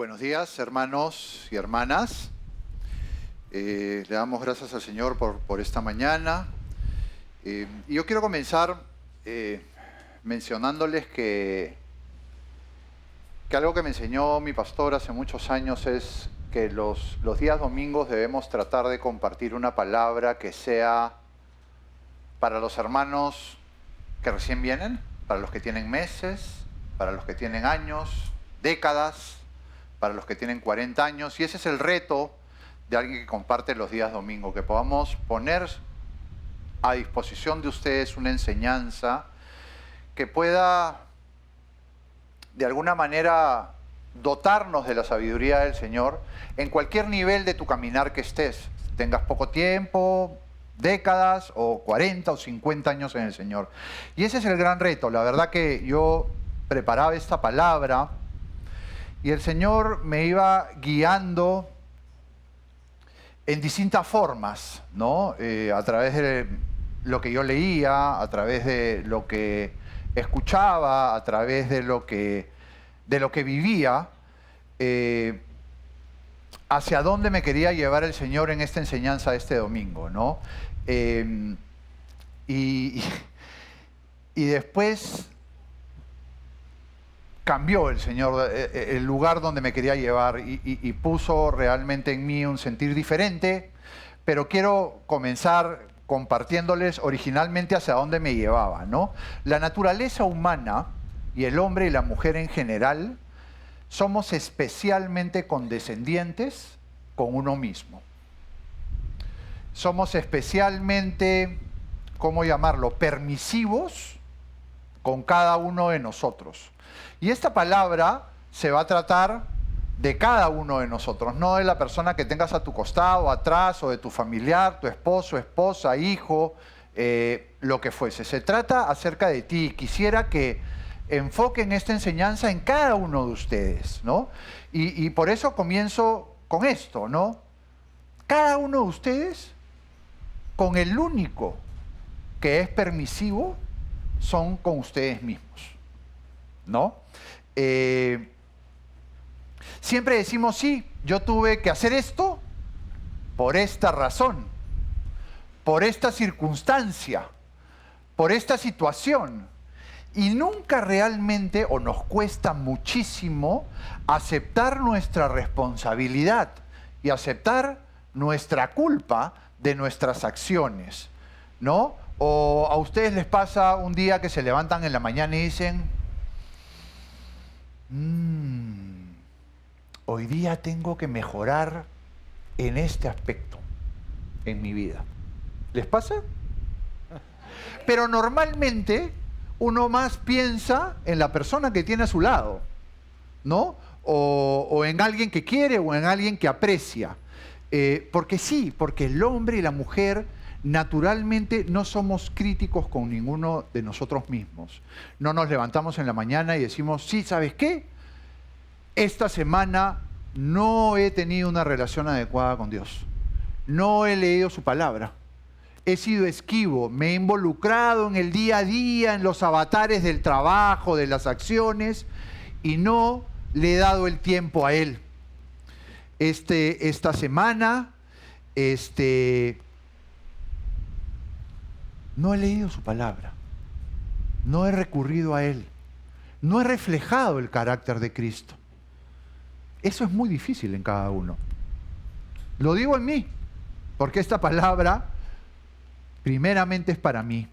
Buenos días, hermanos y hermanas. Le damos gracias al Señor por esta mañana. Y yo quiero comenzar mencionándoles que algo que me enseñó mi pastor hace muchos años es que los días domingos debemos tratar de compartir una palabra que sea para los hermanos que recién vienen, para los que tienen meses, para los que tienen años, décadas, para los que tienen 40 años. Y ese es el reto de alguien que comparte los días domingos, que podamos poner a disposición de ustedes una enseñanza que pueda de alguna manera dotarnos de la sabiduría del Señor en cualquier nivel de tu caminar que estés. Tengas poco tiempo, décadas o 40 o 50 años en el Señor. Y ese es el gran reto. La verdad que yo preparaba esta palabra y el Señor me iba guiando en distintas formas, ¿no? A través de lo que yo leía, a través de lo que escuchaba, a través de lo que vivía, hacia dónde me quería llevar el Señor en esta enseñanza de este domingo, ¿no? Y después cambió el Señor el lugar donde me quería llevar y puso realmente en mí un sentir diferente, pero quiero comenzar compartiéndoles originalmente hacia dónde me llevaba, ¿no? La naturaleza humana y el hombre y la mujer en general somos especialmente condescendientes con uno mismo. Somos especialmente, ¿cómo llamarlo?, permisivos con cada uno de nosotros. Y esta palabra se va a tratar de cada uno de nosotros, no de la persona que tengas a tu costado, atrás, o de tu familiar, tu esposo, esposa, hijo, lo que fuese. Se trata acerca de ti. Quisiera que enfoquen esta enseñanza en cada uno de ustedes, ¿no? Y por eso comienzo con esto, ¿no? Cada uno de ustedes, con el único que es permisivo, son con ustedes mismos, ¿no? Siempre decimos, sí, yo tuve que hacer esto por esta razón, por esta circunstancia, por esta situación. Y nunca realmente, o nos cuesta muchísimo, aceptar nuestra responsabilidad y aceptar nuestra culpa de nuestras acciones, ¿no? O a ustedes les pasa un día que se levantan en la mañana y dicen, hoy día tengo que mejorar en este aspecto en mi vida. ¿Les pasa? Pero normalmente uno más piensa en la persona que tiene a su lado, ¿no? O en alguien que quiere o en alguien que aprecia. Porque sí, porque el hombre y la mujer naturalmente no somos críticos con ninguno de nosotros mismos. No nos levantamos en la mañana y decimos, sí, ¿sabes qué? Esta semana no he tenido una relación adecuada con Dios. No he leído su palabra. He sido esquivo, me he involucrado en el día a día, en los avatares del trabajo, de las acciones, y no le he dado el tiempo a Él. Esta semana, no he leído su palabra, no he recurrido a Él, no he reflejado el carácter de Cristo. Eso es muy difícil en cada uno. Lo digo en mí, porque esta palabra primeramente es para mí,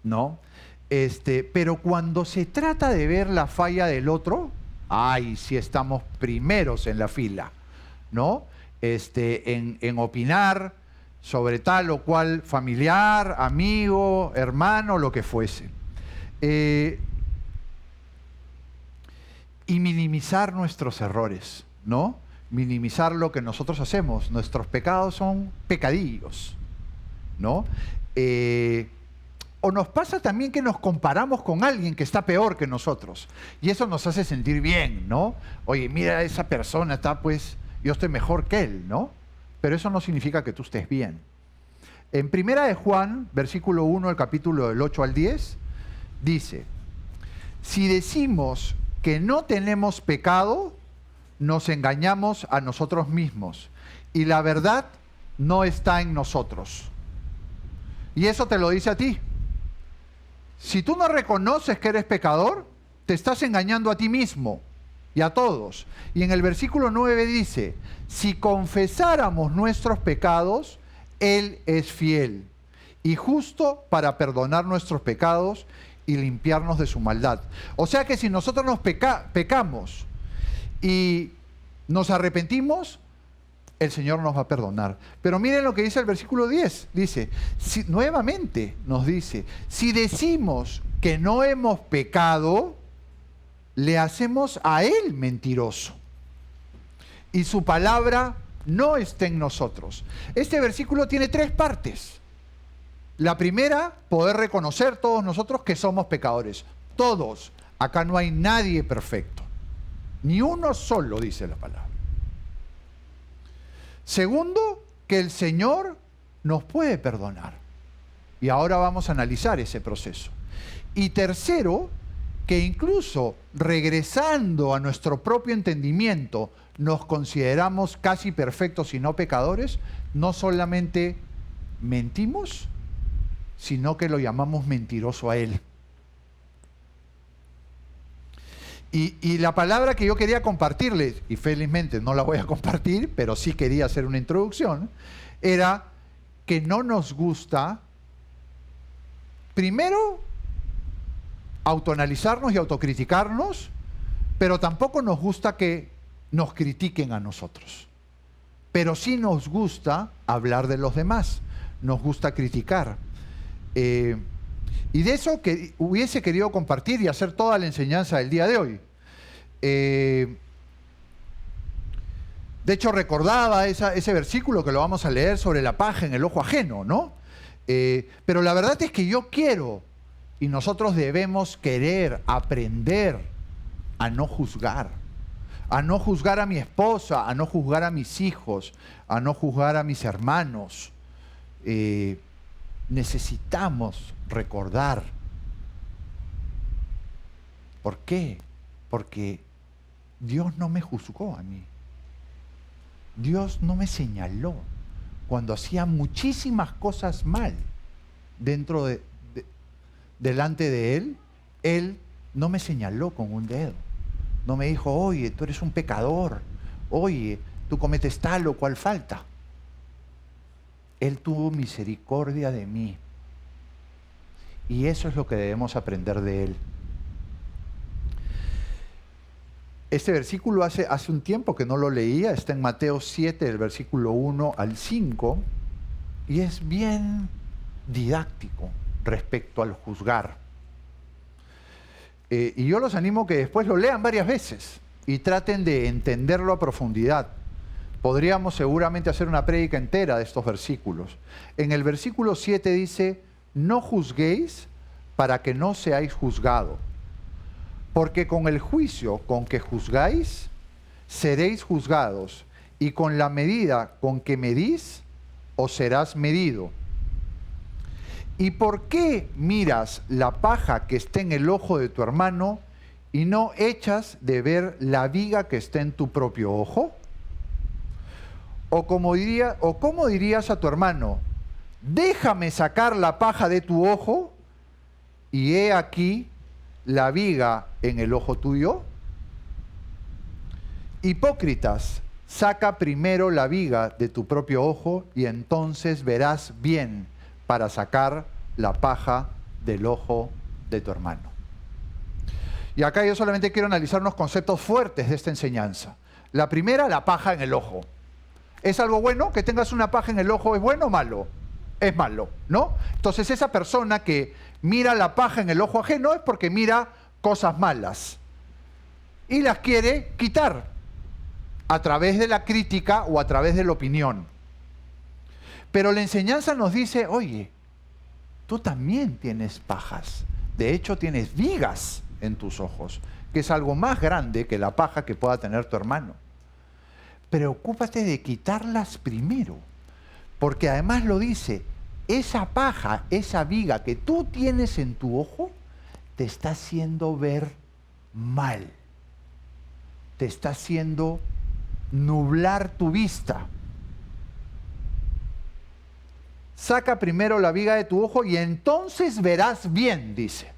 ¿no? Pero cuando se trata de ver la falla del otro, ¡ay, sí estamos primeros en la fila!, ¿no? En opinar sobre tal o cual familiar, amigo, hermano, lo que fuese. Y minimizar nuestros errores, ¿no? Minimizar lo que nosotros hacemos. Nuestros pecados son pecadillos, ¿no? O nos pasa también que nos comparamos con alguien que está peor que nosotros. Y eso nos hace sentir bien, ¿no? Oye, mira, esa persona está, pues, yo estoy mejor que él, ¿no? Pero eso no significa que tú estés bien. En Primera de Juan, versículo 1, el capítulo del 8 al 10, dice, si decimos que no tenemos pecado, nos engañamos a nosotros mismos y la verdad no está en nosotros. Y eso te lo dice a ti. Si tú no reconoces que eres pecador, te estás engañando a ti mismo y a todos. Y en el versículo 9 dice, si confesáramos nuestros pecados, Él es fiel y justo para perdonar nuestros pecados y limpiarnos de su maldad. O sea que si nosotros nos pecamos y nos arrepentimos, el Señor nos va a perdonar. Pero miren lo que dice el versículo 10. Dice, nuevamente nos dice, si decimos que no hemos pecado, le hacemos a Él mentiroso. Y su palabra no está en nosotros. Este versículo tiene 3 partes. La primera, poder reconocer todos nosotros que somos pecadores. Todos. Acá no hay nadie perfecto. Ni uno solo, dice la palabra. Segundo, que el Señor nos puede perdonar. Y ahora vamos a analizar ese proceso. Y tercero, que incluso regresando a nuestro propio entendimiento, nos consideramos casi perfectos y no pecadores, no solamente mentimos, sino que lo llamamos mentiroso a Él. Y la palabra que yo quería compartirles, y felizmente no la voy a compartir, pero sí quería hacer una introducción, era que no nos gusta, primero, autoanalizarnos y autocriticarnos, pero tampoco nos gusta que nos critiquen a nosotros. Pero sí nos gusta hablar de los demás, nos gusta criticar. Y de eso que hubiese querido compartir y hacer toda la enseñanza del día de hoy. De hecho, recordaba ese versículo que lo vamos a leer sobre la paja en el ojo ajeno, ¿no? Pero la verdad es que yo quiero, y nosotros debemos querer aprender a no juzgar a mi esposa, a no juzgar a mis hijos, a no juzgar a mis hermanos. Necesitamos recordar. ¿Por qué? Porque Dios no me juzgó a mí. Dios no me señaló cuando hacía muchísimas cosas mal delante de Él. Él no me señaló con un dedo. No me dijo, oye, tú eres un pecador. Oye, tú cometes tal o cual falta. Él tuvo misericordia de mí. Y eso es lo que debemos aprender de Él. Este versículo hace un tiempo que no lo leía, está en Mateo 7, del versículo 1 al 5, y es bien didáctico respecto al juzgar. Y yo los animo que después lo lean varias veces y traten de entenderlo a profundidad. Podríamos seguramente hacer una prédica entera de estos versículos. En el versículo 7 dice, no juzguéis para que no seáis juzgados, porque con el juicio con que juzgáis, seréis juzgados, y con la medida con que medís, os serás medido. ¿Y por qué miras la paja que está en el ojo de tu hermano y no echas de ver la viga que está en tu propio ojo? ¿O cómo dirías a tu hermano, déjame sacar la paja de tu ojo, y he aquí la viga en el ojo tuyo? Hipócritas, saca primero la viga de tu propio ojo y entonces verás bien para sacar la paja del ojo de tu hermano. Y acá yo solamente quiero analizar unos conceptos fuertes de esta enseñanza. La primera, la paja en el ojo. ¿Es algo bueno? ¿Que tengas una paja en el ojo es bueno o malo? Es malo, ¿no? Entonces esa persona que mira la paja en el ojo ajeno es porque mira cosas malas y las quiere quitar a través de la crítica o a través de la opinión. Pero la enseñanza nos dice, oye, tú también tienes pajas. De hecho, tienes vigas en tus ojos, que es algo más grande que la paja que pueda tener tu hermano. Preocúpate de quitarlas primero, porque además lo dice, esa paja, esa viga que tú tienes en tu ojo, te está haciendo ver mal. te está haciendo nublar tu vista. Saca primero la viga de tu ojo y entonces verás bien, dice.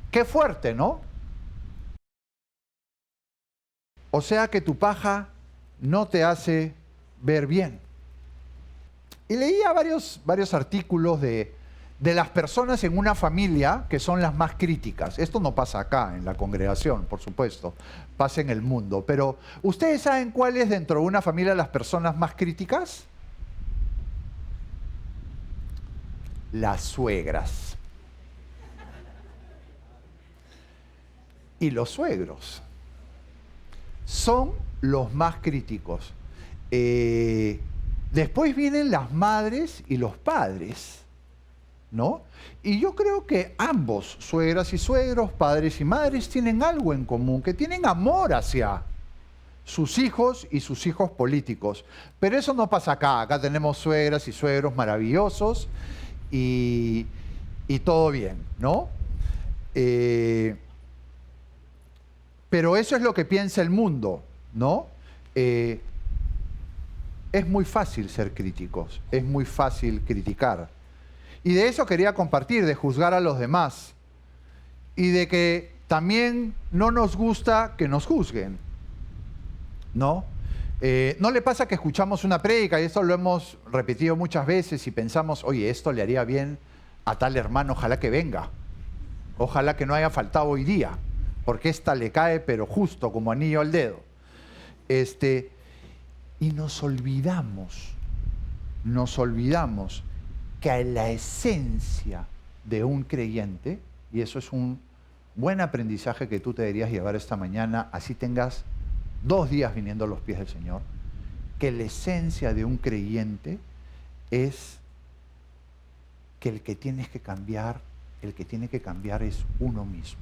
Qué fuerte, ¿no? O sea que tu paja no te hace ver bien. Y leía varios artículos de las personas en una familia que son las más críticas. Esto no pasa acá en la congregación, por supuesto, pasa en el mundo. Pero, ¿ustedes saben cuáles dentro de una familia las personas más críticas? Las suegras. Y los suegros son los más críticos. Después vienen las madres y los padres, ¿no? Y yo creo que ambos, suegras y suegros, padres y madres, tienen algo en común, que tienen amor hacia sus hijos y sus hijos políticos. Pero eso no pasa acá. Acá tenemos suegras y suegros maravillosos y todo bien, ¿no? Pero eso es lo que piensa el mundo, ¿no? Es muy fácil ser críticos, es muy fácil criticar. Y de eso quería compartir, de juzgar a los demás. Y de que también no nos gusta que nos juzguen, ¿no? ¿No le pasa que escuchamos una prédica, y esto lo hemos repetido muchas veces, y pensamos, oye, esto le haría bien a tal hermano, ojalá que venga, ojalá que no haya faltado hoy día, porque esta le cae pero justo como anillo al dedo. Y nos olvidamos que la esencia de un creyente, y eso es un buen aprendizaje que tú te deberías llevar esta mañana, así tengas 2 días viniendo a los pies del Señor, que la esencia de un creyente es que el que tiene que cambiar es uno mismo.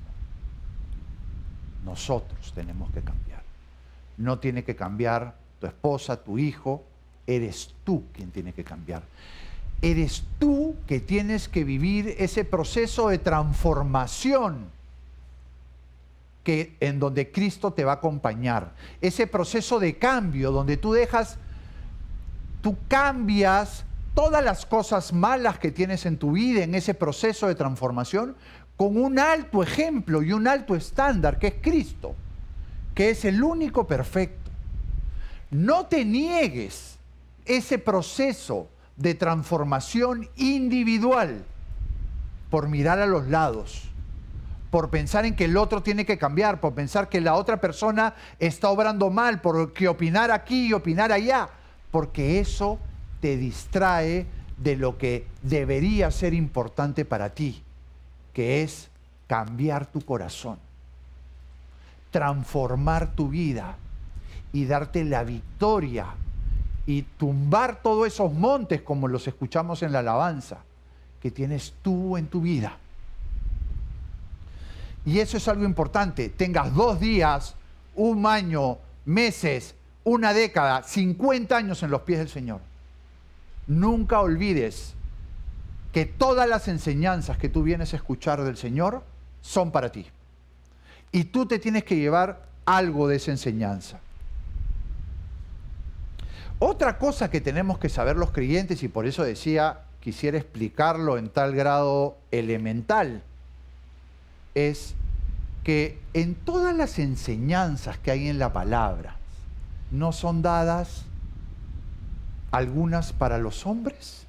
Nosotros tenemos que cambiar. No tiene que cambiar tu esposa, tu hijo, eres tú quien tiene que cambiar. Eres tú que tienes que vivir ese proceso de transformación en donde Cristo te va a acompañar. Ese proceso de cambio donde tú cambias todas las cosas malas que tienes en tu vida en ese proceso de transformación con un alto ejemplo y un alto estándar que es Cristo, que es el único perfecto. No te niegues ese proceso de transformación individual por mirar a los lados, por pensar en que el otro tiene que cambiar, por pensar que la otra persona está obrando mal, por que opinar aquí y opinar allá, porque eso te distrae de lo que debería ser importante para ti, que es cambiar tu corazón, transformar tu vida y darte la victoria y tumbar todos esos montes como los escuchamos en la alabanza que tienes tú en tu vida. Y eso es algo importante. Tengas 2 días, 1 año, meses, 1 década, 50 años en los pies del Señor. Nunca olvides que todas las enseñanzas que tú vienes a escuchar del Señor son para ti. Y tú te tienes que llevar algo de esa enseñanza. Otra cosa que tenemos que saber los creyentes, y por eso decía, quisiera explicarlo en tal grado elemental, es que en todas las enseñanzas que hay en la palabra, no son dadas algunas para los hombres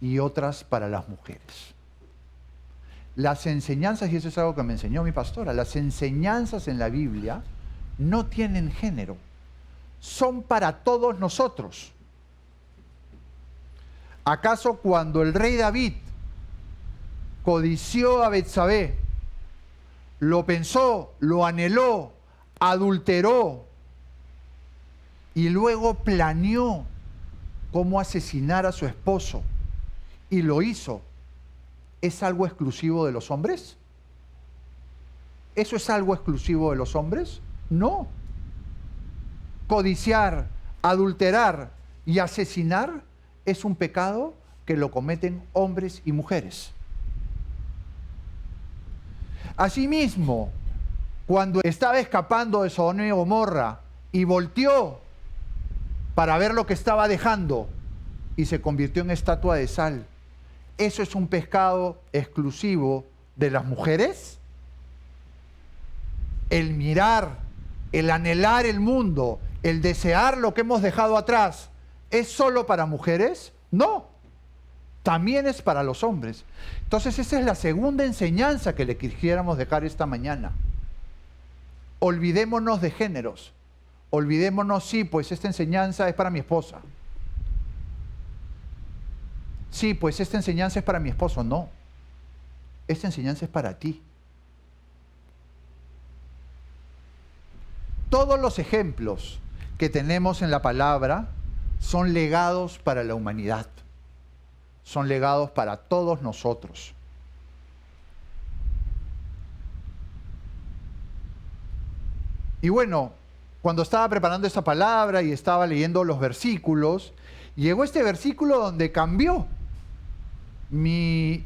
y otras para las mujeres. Las enseñanzas, y eso es algo que me enseñó mi pastora, las enseñanzas en la Biblia no tienen género, son para todos nosotros. ¿Acaso cuando el rey David codició a Betsabé, lo pensó, lo anheló, adulteró y luego planeó cómo asesinar a su esposo y lo hizo, ¿es algo exclusivo de los hombres? ¿Eso es algo exclusivo de los hombres? No. Codiciar, adulterar y asesinar es un pecado que lo cometen hombres y mujeres. Asimismo, cuando estaba escapando de Sodoma y Gomorra y volteó para ver lo que estaba dejando y se convirtió en estatua de sal. ¿Eso es un pecado exclusivo de las mujeres? El mirar, el anhelar el mundo, el desear lo que hemos dejado atrás, ¿es solo para mujeres? No, también es para los hombres. Entonces esa es la segunda enseñanza que le quisiéramos dejar esta mañana. Olvidémonos de géneros. Olvidémonos, sí, pues esta enseñanza es para mi esposa. Sí, pues esta enseñanza es para mi esposo. No, esta enseñanza es para ti. Todos los ejemplos que tenemos en la palabra son legados para la humanidad. Son legados para todos nosotros. Y bueno, cuando estaba preparando esta palabra y estaba leyendo los versículos, llegó este versículo donde cambió mi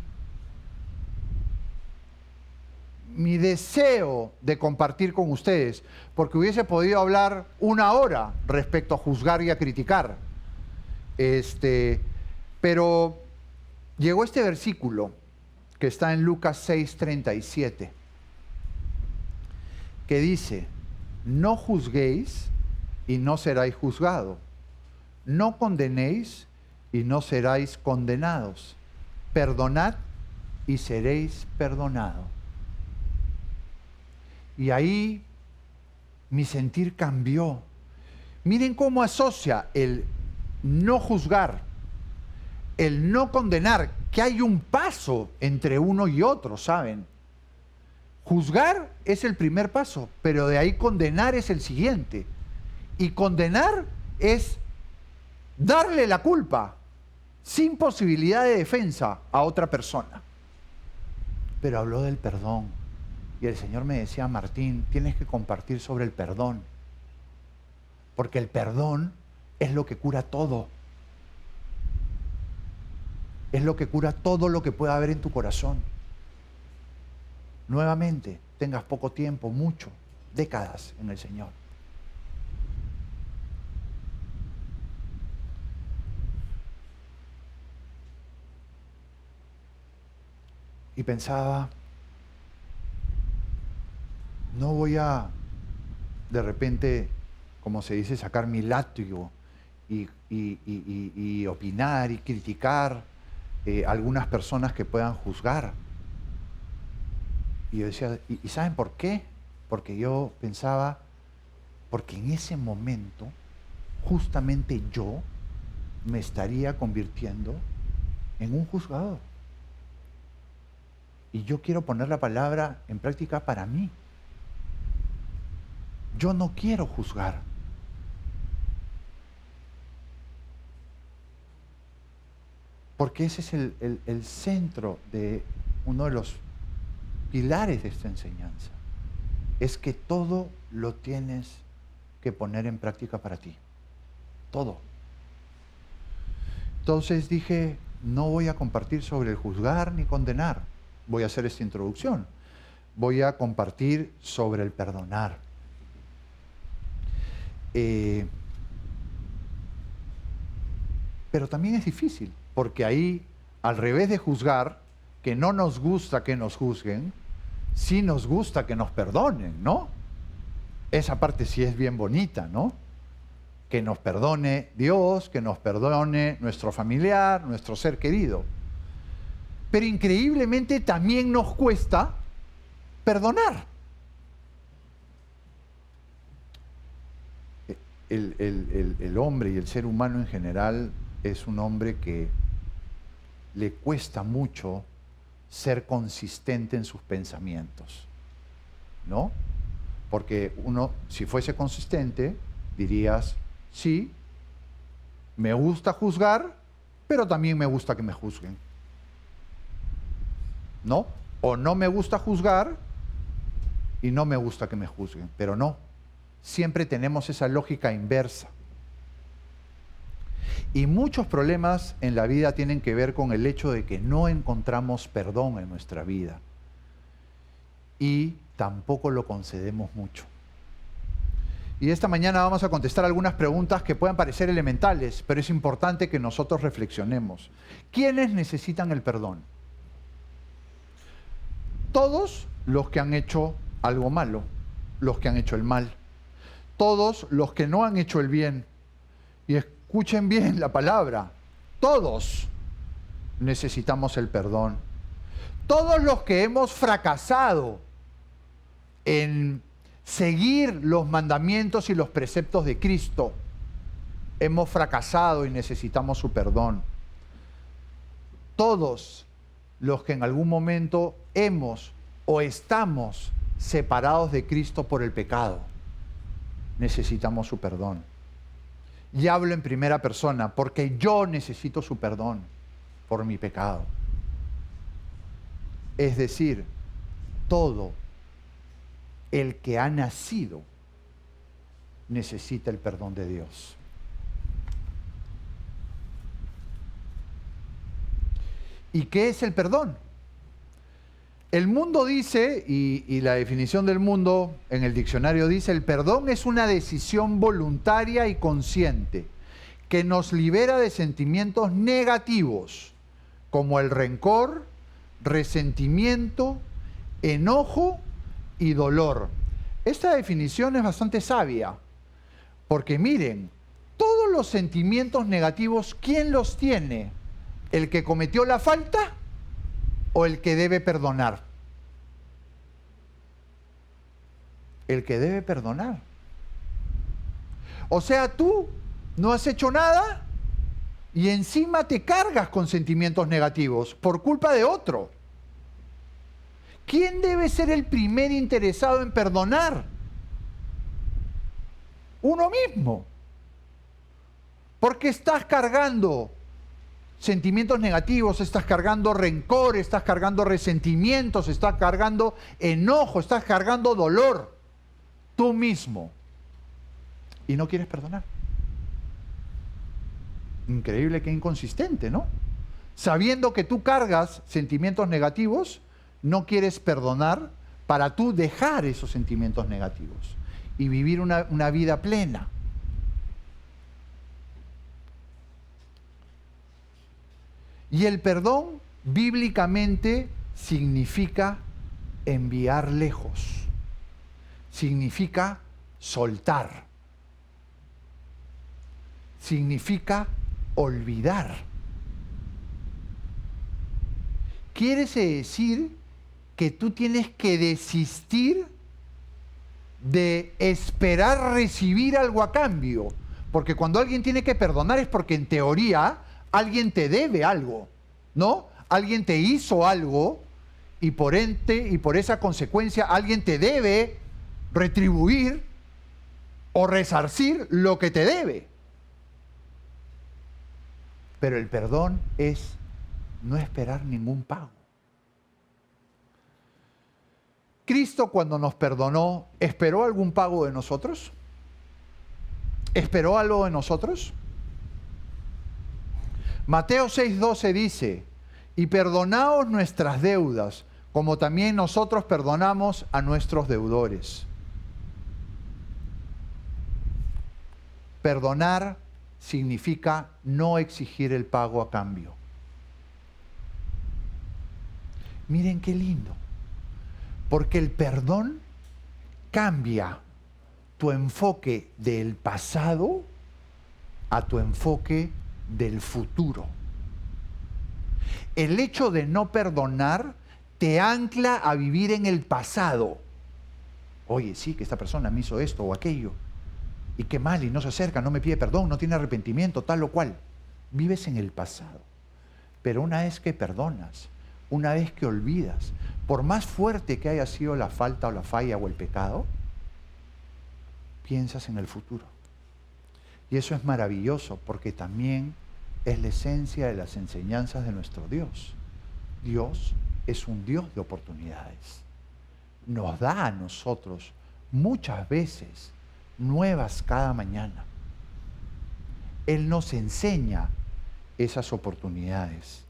deseo de compartir con ustedes, porque hubiese podido hablar 1 hora respecto a juzgar y a criticar. Pero llegó este versículo que está en Lucas 6:37, que dice: no juzguéis y no seráis juzgados, no condenéis y no seráis condenados, perdonad y seréis perdonados. Y ahí mi sentir cambió. Miren cómo asocia el no juzgar, el no condenar, que hay un paso entre uno y otro, ¿saben? Juzgar es el primer paso, pero de ahí condenar es el siguiente. Y condenar es darle la culpa, sin posibilidad de defensa, a otra persona. Pero habló del perdón. Y el Señor me decía: Martín, tienes que compartir sobre el perdón. Porque el perdón es lo que cura todo. Es lo que cura todo lo que pueda haber en tu corazón. Nuevamente, tengas poco tiempo, mucho, décadas en el Señor. Y pensaba, no voy a, de repente, como se dice, sacar mi látigo y opinar y criticar algunas personas que puedan juzgar. Y yo decía, ¿y saben por qué? Porque yo pensaba, porque en ese momento, justamente yo me estaría convirtiendo en un juzgador. Y yo quiero poner la palabra en práctica para mí. Yo no quiero juzgar. Porque ese es el centro de uno de los pilares de esta enseñanza. Es que todo lo tienes que poner en práctica para ti. Todo. Entonces dije, no voy a compartir sobre el juzgar ni condenar. Voy a hacer esta introducción. Voy a compartir sobre el perdonar. Pero también es difícil, porque ahí, al revés de juzgar, que no nos gusta que nos juzguen, sí nos gusta que nos perdonen, ¿no? Esa parte sí es bien bonita, ¿no? Que nos perdone Dios, que nos perdone nuestro familiar, nuestro ser querido. Pero increíblemente también nos cuesta perdonar. El hombre y el ser humano en general es un hombre que le cuesta mucho ser consistente en sus pensamientos, ¿no? Porque uno, si fuese consistente, dirías, sí, me gusta juzgar, pero también me gusta que me juzguen, ¿no? O no me gusta juzgar y no me gusta que me juzguen, pero no. Siempre tenemos esa lógica inversa. Y muchos problemas en la vida tienen que ver con el hecho de que no encontramos perdón en nuestra vida. y tampoco lo concedemos mucho. Y esta mañana vamos a contestar algunas preguntas que puedan parecer elementales, pero es importante que nosotros reflexionemos. ¿Quiénes necesitan el perdón? Todos los que han hecho algo malo, los que han hecho el mal. Todos los que no han hecho el bien. Y escuchen bien la palabra. Todos necesitamos el perdón. Todos los que hemos fracasado en seguir los mandamientos y los preceptos de Cristo, hemos fracasado y necesitamos su perdón. Todos los que en algún momento hemos o estamos separados de Cristo por el pecado, necesitamos su perdón. Y hablo en primera persona porque yo necesito su perdón por mi pecado. Es decir, todo el que ha nacido necesita el perdón de Dios. ¿Y qué es el perdón? El mundo dice, y la definición del mundo en el diccionario dice, el perdón es una decisión voluntaria y consciente que nos libera de sentimientos negativos como el rencor, resentimiento, enojo y dolor. Esta definición es bastante sabia, porque miren, todos los sentimientos negativos, ¿quién los tiene? ¿El que cometió la falta o el que debe perdonar? El que debe perdonar. O sea, tú no has hecho nada y encima te cargas con sentimientos negativos por culpa de otro. ¿Quién debe ser el primer interesado en perdonar? Uno mismo. Porque estás cargando sentimientos negativos, estás cargando rencor, estás cargando resentimientos, estás cargando enojo, estás cargando dolor. Tú mismo. Y no quieres perdonar. Increíble, que inconsistente, ¿no? Sabiendo que tú cargas sentimientos negativos, no quieres perdonar para tú dejar esos sentimientos negativos y vivir una vida plena. Y el perdón bíblicamente significa enviar lejos, significa soltar, significa olvidar. Quiere decir que tú tienes que desistir de esperar recibir algo a cambio. Porque cuando alguien tiene que perdonar es porque en teoría alguien te debe algo, ¿no? Alguien te hizo algo y por ente y por esa consecuencia alguien te debe retribuir o resarcir lo que te debe. Pero el perdón es no esperar ningún pago. Cristo, cuando nos perdonó, ¿esperó algún pago de nosotros? ¿Esperó algo de nosotros? Mateo 6:12 dice, y perdonaos nuestras deudas, como también nosotros perdonamos a nuestros deudores. Perdonar significa no exigir el pago a cambio. Miren qué lindo. Porque el perdón cambia tu enfoque del pasado a tu enfoque del futuro. El hecho de no perdonar te ancla a vivir en el pasado. Oye, sí, que esta persona me hizo esto o aquello. Y qué mal, y no se acerca, no me pide perdón, no tiene arrepentimiento, tal o cual. Vives en el pasado. Pero una vez que perdonas, una vez que olvidas, por más fuerte que haya sido la falta o la falla o el pecado, piensas en el futuro. Y eso es maravilloso porque también es la esencia de las enseñanzas de nuestro Dios. Dios es un Dios de oportunidades. Nos da a nosotros muchas veces nuevas cada mañana. Él nos enseña esas oportunidades.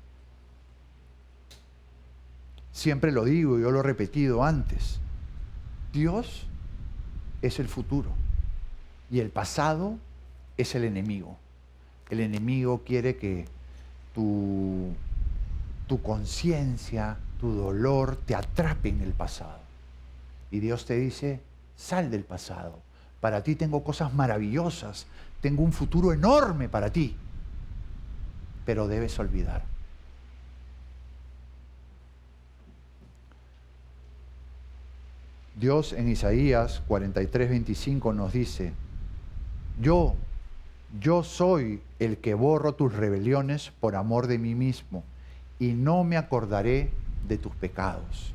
Siempre lo digo, yo lo he repetido antes. Dios es el futuro y el pasado es el enemigo. El enemigo quiere que tu conciencia, tu dolor te atrape en el pasado. Y Dios te dice, sal del pasado. Para ti tengo cosas maravillosas, tengo un futuro enorme para ti. Pero debes olvidar. Dios en Isaías 43:25 nos dice, yo soy el que borro tus rebeliones por amor de mí mismo y no me acordaré de tus pecados.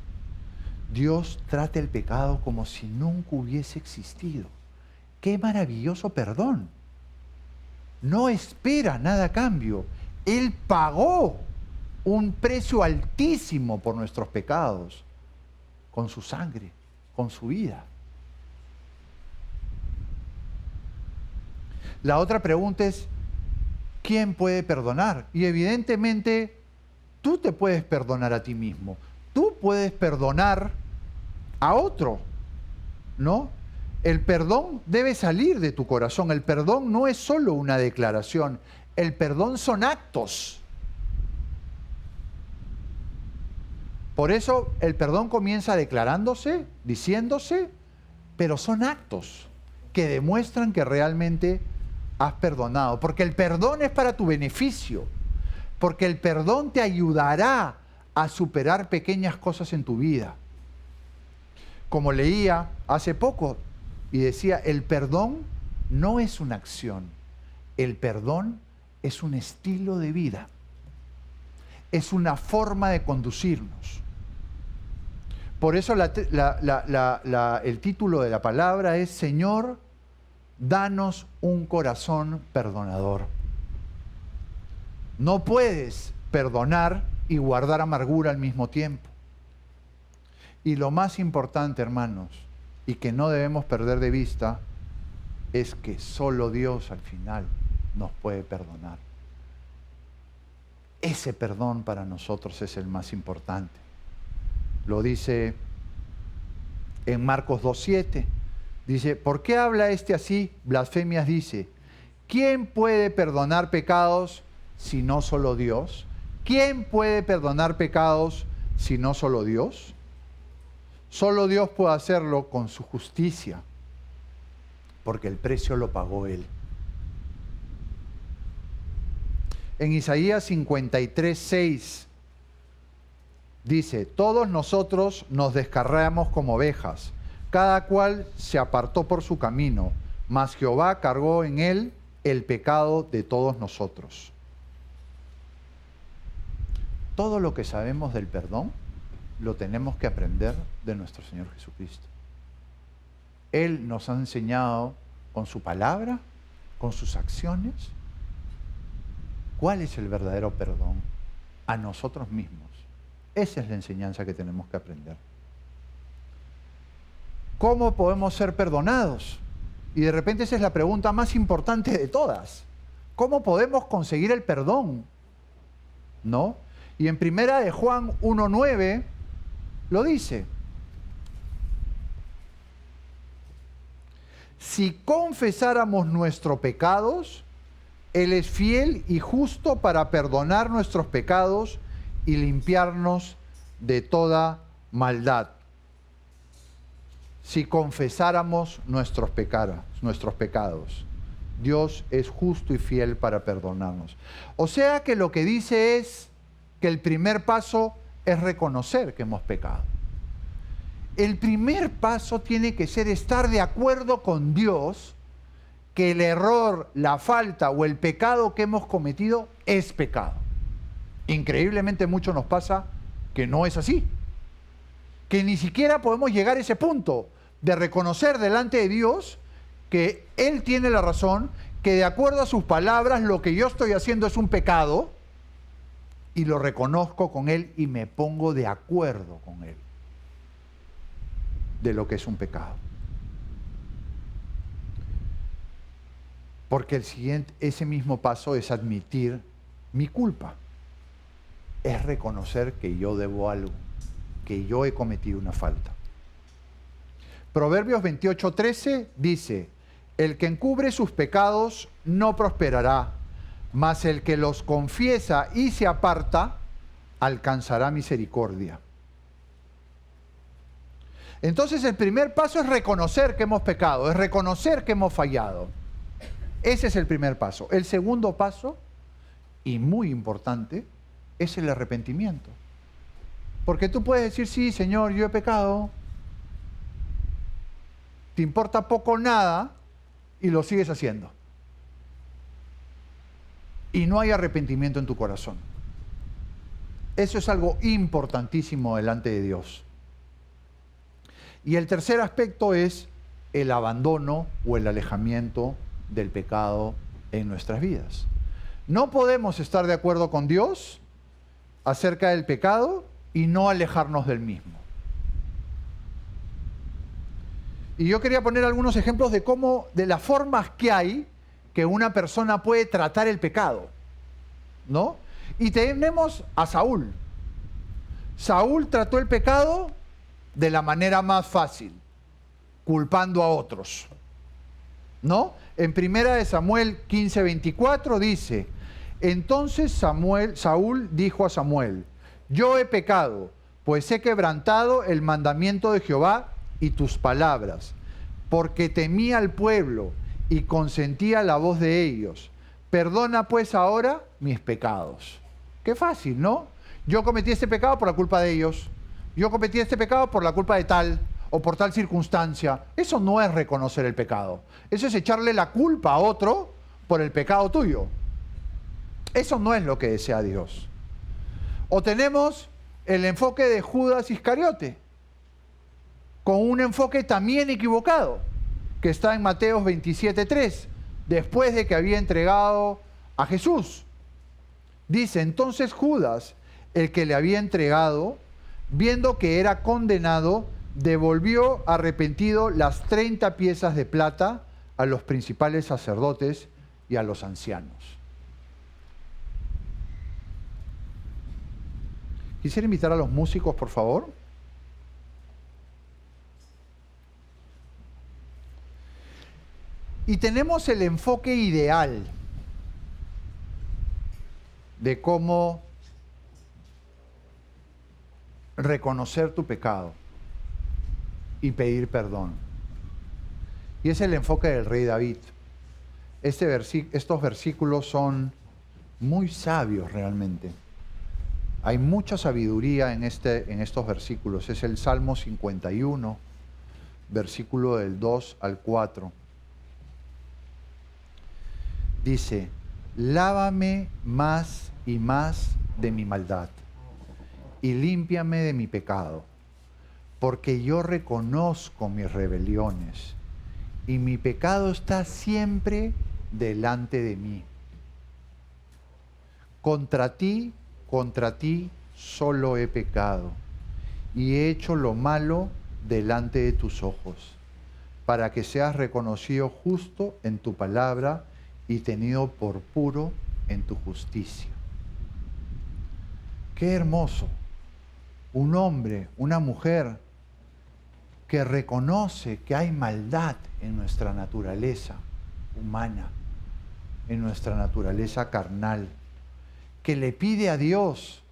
Dios trata el pecado como si nunca hubiese existido. ¡Qué maravilloso perdón! No espera nada a cambio. Él pagó un precio altísimo por nuestros pecados, con su sangre, con su vida. La otra pregunta es, ¿quién puede perdonar? Y evidentemente, tú te puedes perdonar a ti mismo. Tú puedes perdonar a otro, ¿no? El perdón debe salir de tu corazón. El perdón no es solo una declaración. El perdón son actos. Por eso el perdón comienza declarándose, diciéndose, pero son actos que demuestran que realmente has perdonado. Porque el perdón es para tu beneficio. Porque el perdón te ayudará a superar pequeñas cosas en tu vida. Como leía hace poco y decía, el perdón no es una acción. El perdón es un estilo de vida. Es una forma de conducirnos. Por eso el título de la palabra es, Señor, danos un corazón perdonador. No puedes perdonar y guardar amargura al mismo tiempo. Y lo más importante, hermanos, y que no debemos perder de vista, es que solo Dios al final nos puede perdonar. Ese perdón para nosotros es el más importante. Lo dice en Marcos 2:7. Dice, ¿por qué habla este así? Blasfemias dice. ¿Quién puede perdonar pecados si no solo Dios? ¿Quién puede perdonar pecados si no solo Dios? Solo Dios puede hacerlo con su justicia, porque el precio lo pagó Él. En Isaías 53:6 dice, todos nosotros nos descarriamos como ovejas, cada cual se apartó por su camino, mas Jehová cargó en él el pecado de todos nosotros. Todo lo que sabemos del perdón lo tenemos que aprender de nuestro Señor Jesucristo. Él nos ha enseñado con su palabra, con sus acciones, cuál es el verdadero perdón a nosotros mismos. Esa es la enseñanza que tenemos que aprender. ¿Cómo podemos ser perdonados? Y de repente esa es la pregunta más importante de todas. ¿Cómo podemos conseguir el perdón? ¿No? Y en primera de Juan 1:9 lo dice. Si confesáramos nuestros pecados, Él es fiel y justo para perdonar nuestros pecados y limpiarnos de toda maldad. Si confesáramos nuestros pecados, Dios es justo y fiel para perdonarnos. O sea que lo que dice es que el primer paso es reconocer que hemos pecado. El primer paso tiene que ser estar de acuerdo con Dios que el error, la falta o el pecado que hemos cometido es pecado. Increíblemente mucho nos pasa que no es así. Que ni siquiera podemos llegar a ese punto de reconocer delante de Dios que Él tiene la razón, que de acuerdo a sus palabras lo que yo estoy haciendo es un pecado, y lo reconozco con Él y me pongo de acuerdo con Él de lo que es un pecado. Porque ese mismo paso es admitir mi culpa. Es reconocer que yo debo algo. que yo he cometido una falta. Proverbios 28:13 dice, el que encubre sus pecados no prosperará, mas el que los confiesa y se aparta alcanzará misericordia. Entonces el primer paso es reconocer que hemos pecado, es reconocer que hemos fallado. Ese es el primer paso. El segundo paso, y muy importante, es el arrepentimiento. Porque tú puedes decir, sí, Señor, yo he pecado. Te importa poco o nada y lo sigues haciendo. Y no hay arrepentimiento en tu corazón. Eso es algo importantísimo delante de Dios. Y el tercer aspecto es el abandono o el alejamiento del pecado en nuestras vidas. No podemos estar de acuerdo con Dios acerca del pecado y no alejarnos del mismo. Y yo quería poner algunos ejemplos de las formas que hay que una persona puede tratar el pecado, ¿no? Y tenemos a Saúl. Saúl trató el pecado de la manera más fácil, culpando a otros, ¿no? En 1 Samuel 15:24 dice, entonces Saúl dijo a Samuel, yo he pecado, pues he quebrantado el mandamiento de Jehová y tus palabras, porque temí al pueblo y consentía la voz de ellos. Perdona pues ahora mis pecados. Qué fácil, ¿no? Yo cometí este pecado por la culpa de ellos. Yo cometí este pecado por la culpa de tal o por tal circunstancia. Eso no es reconocer el pecado. Eso es echarle la culpa a otro por el pecado tuyo. Eso no es lo que desea Dios. O tenemos el enfoque de Judas Iscariote, con un enfoque también equivocado, que está en Mateo 27:3, después de que había entregado a Jesús. Dice, entonces Judas, el que le había entregado, viendo que era condenado, devolvió arrepentido las 30 piezas de plata a los principales sacerdotes y a los ancianos. Quisiera invitar a los músicos, por favor. Y tenemos el enfoque ideal de cómo reconocer tu pecado y perdón. Y es el enfoque del rey David. Estos versículos son muy sabios realmente. Hay mucha sabiduría en estos versículos. Es el Salmo 51, versículo del 2 al 4. Dice, lávame más y más de mi maldad y límpiame de mi pecado, porque yo reconozco mis rebeliones y mi pecado está siempre delante de mí. Contra ti solo he pecado y he hecho lo malo delante de tus ojos, para que seas reconocido justo en tu palabra y tenido por puro en tu justicia. Qué hermoso, un hombre, una mujer que reconoce que hay maldad en nuestra naturaleza humana, en nuestra naturaleza carnal, que le pide a Dios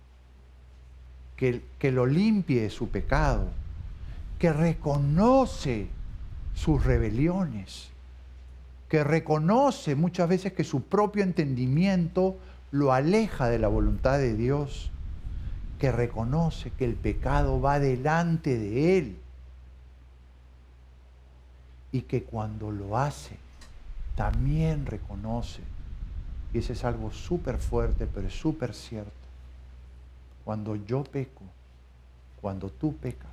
que lo limpie su pecado, que reconoce sus rebeliones, que reconoce muchas veces que su propio entendimiento lo aleja de la voluntad de Dios, que reconoce que el pecado va delante de él y que cuando lo hace también reconoce, y ese es algo súper fuerte pero es súper cierto, cuando yo peco, cuando tú pecas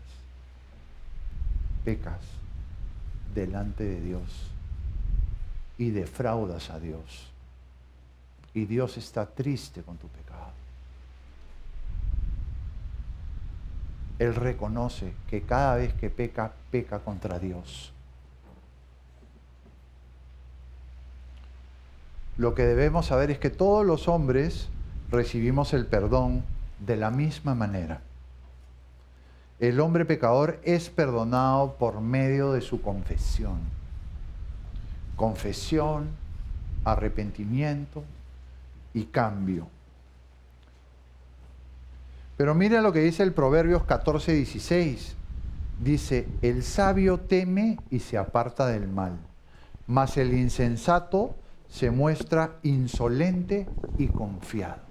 delante de Dios y defraudas a Dios. Y Dios está triste con tu pecado. Él reconoce que cada vez que peca, peca contra Dios. Lo que debemos saber es que todos los hombres recibimos el perdón de la misma manera. El hombre pecador es perdonado por medio de su confesión. Confesión, arrepentimiento y cambio. Pero mira lo que dice el Proverbios 14:16. Dice, el sabio teme y se aparta del mal, mas el insensato se muestra insolente y confiado.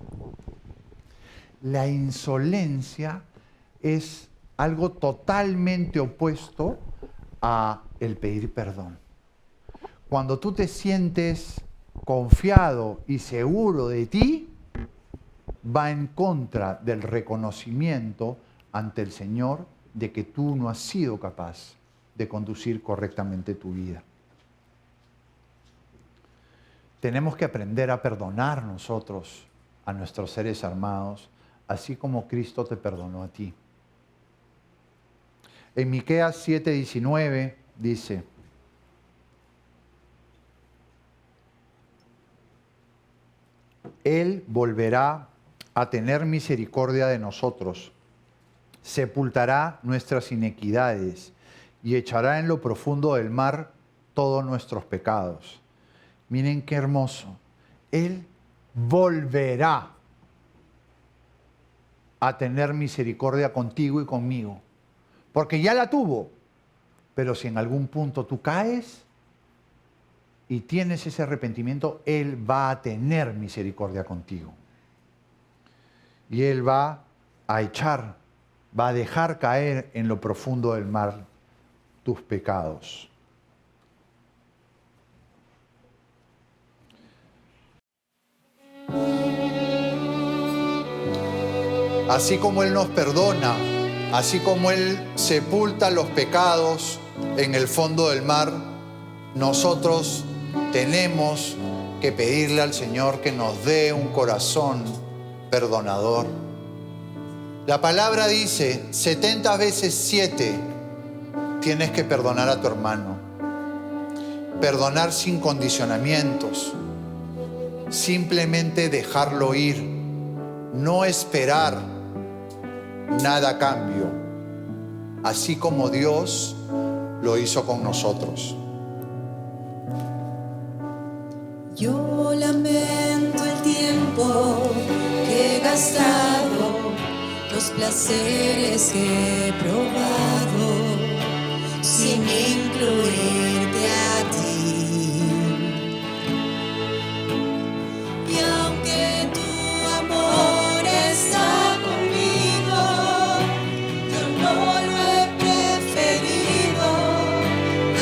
La insolencia es algo totalmente opuesto a el pedir perdón. Cuando tú te sientes confiado y seguro de ti, va en contra del reconocimiento ante el Señor de que tú no has sido capaz de conducir correctamente tu vida. Tenemos que aprender a perdonar nosotros a nuestros seres amados, así como Cristo te perdonó a ti. En Miqueas 7:19 dice, Él volverá a tener misericordia de nosotros, sepultará nuestras inequidades y echará en lo profundo del mar todos nuestros pecados. Miren qué hermoso. Él volverá a tener misericordia contigo y conmigo, porque ya la tuvo. Pero si en algún punto tú caes y tienes ese arrepentimiento, Él va a tener misericordia contigo. Y Él va a dejar caer en lo profundo del mar tus pecados. Así como Él nos perdona, así como Él sepulta los pecados en el fondo del mar, nosotros tenemos que pedirle al Señor que nos dé un corazón perdonador. La palabra dice, 70 veces 7 tienes que perdonar a tu hermano. Perdonar sin condicionamientos. Simplemente dejarlo ir. No esperar nada a cambio. Así como Dios lo hizo con nosotros. Yo lamento el tiempo que he gastado, los placeres que he probado, sin incluirte a ti. Y aunque tu amor está conmigo, yo no lo he preferido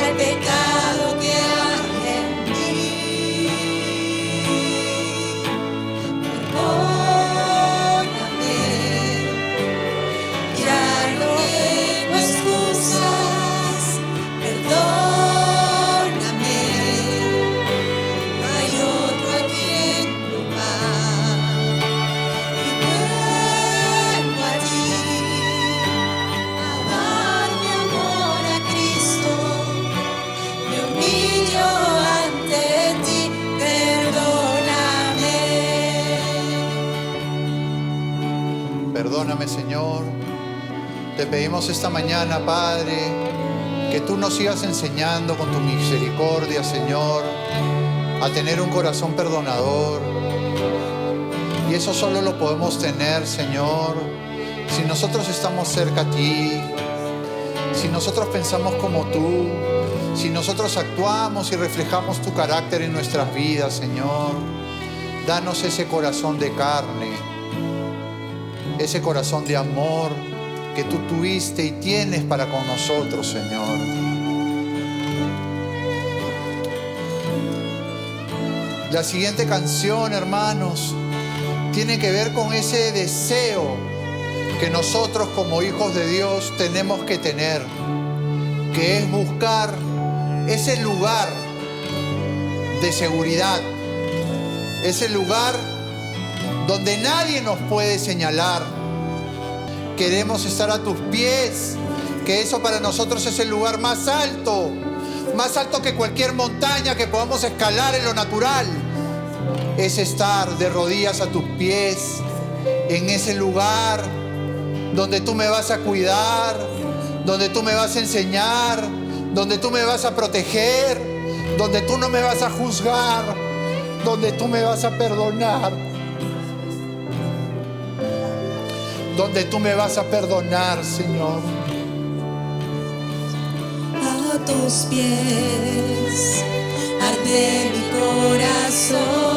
al pecado que hay en mí. Perdóname, ya no tengo excusas. Perdóname, no hay otro a quien probar. Y vengo a ti a dar mi amor a Cristo. Me humillo ante ti, perdóname. Perdóname, Señor. Te pedimos esta mañana, Padre, que tú nos sigas enseñando con tu misericordia, Señor, a tener un corazón perdonador. Y eso solo lo podemos tener, Señor, si nosotros estamos cerca a ti, si nosotros pensamos como tú, si nosotros actuamos y reflejamos tu carácter en nuestras vidas, Señor. Danos ese corazón de carne, ese corazón de amor que tú tuviste y tienes para con nosotros, Señor. La siguiente canción, hermanos, tiene que ver con ese deseo que nosotros como hijos de Dios tenemos que tener, que es buscar ese lugar de seguridad, ese lugar donde nadie nos puede señalar. Queremos estar a tus pies, que eso para nosotros es el lugar más alto que cualquier montaña que podamos escalar en lo natural. Es estar de rodillas a tus pies, en ese lugar donde tú me vas a cuidar, donde tú me vas a enseñar, donde tú me vas a proteger, donde tú no me vas a juzgar, donde tú me vas a perdonar, donde tú me vas a perdonar, Señor. A tus pies arde mi corazón.